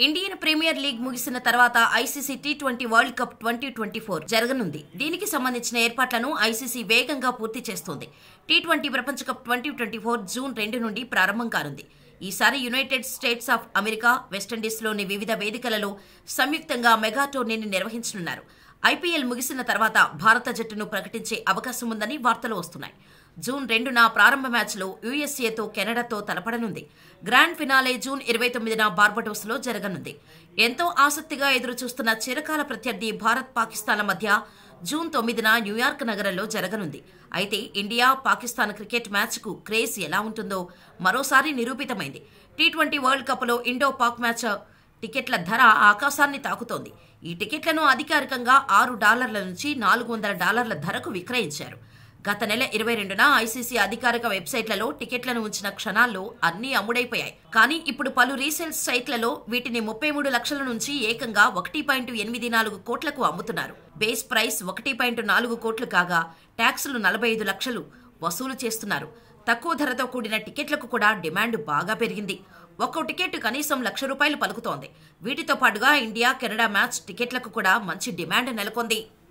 Indian premier league ముగిసిన తర్వాత ICC T20 world cup 2024 జరగనుంది. దీనికి సంబంధించిన ఏర్పాట్లను ఐసీసీ వేగంగా పూర్తి చేస్తోంది. టీ20 ప్రపంచ కప్ 2024 జూన్ 2 నుండి ప్రారంభం కానుంది. ఈసారి యునైటెడ్ స్టేట్స్ ఆఫ్ అమెరికా, వెస్టిండీస్లోని వివిధ వేదికలలో సంయుక్తంగా మెగా టోర్నీని నిర్వహించనున్నారు. ఐపీఎల్ ముగిసిన తర్వాత భారత జట్టును ప్రకటించే అవకాశం ఉందని వార్తలు వస్తున్నాయి. జూన్ 2న ప్రారంభ మ్యాచ్లో యూఎస్ఏతో కెనడాతో తలపడనుంది. గ్రాండ్ ఫినాలే జూన్ 29న బార్బడోస్లో జరగనుంది. ఎంతో ఆసక్తిగా ఎదురుచూస్తున్న చిరకాల ప్రత్యర్థి భారత్ పాకిస్తాన్ల మధ్య జూన్ 9న న్యూయార్క్ నగరంలో జరగనుంది. అయితే ఇండియా పాకిస్తాన్ క్రికెట్ మ్యాచ్కు క్రేజ్ ఎలా ఉంటుందో మరోసారి నిరూపితమైంది. టీ20 వరల్డ్ కప్లో ఇండో పాక్ మ్యాచ్ టికెట్ల ధర ఆకాశాన్ని తాకుతోంది. ఈ టికెట్లను అధికారికంగా $6 నుంచి $400 ధరకు విక్రయించారు. గత నెల 22న ఐసీసీ అధికారిక వెబ్సైట్లలో టికెట్లను ఉంచిన క్షణాల్లో అన్నీ అమ్ముడైపోయాయి. కానీ ఇప్పుడు పలు రీసేల్ సైట్లలో వీటిని 33 లక్షల నుంచి ఏకంగా 1.84 కోట్లకు అమ్ముతున్నారు. బేస్ ప్రైస్ 1.4 కోట్లు కాగా ట్యాక్సులు 45 లక్షలు వసూలు చేస్తున్నారు. తక్కువ ధరతో కూడిన టికెట్లకు కూడా డిమాండ్ బాగా పెరిగింది. ఒక్కో టికెట్ కనీసం ₹1,00,000 పలుకుతోంది. వీటితో పాటుగా ఇండియా కెనడా మ్యాచ్ టికెట్లకు కూడా మంచి డిమాండ్ నెలకొంది.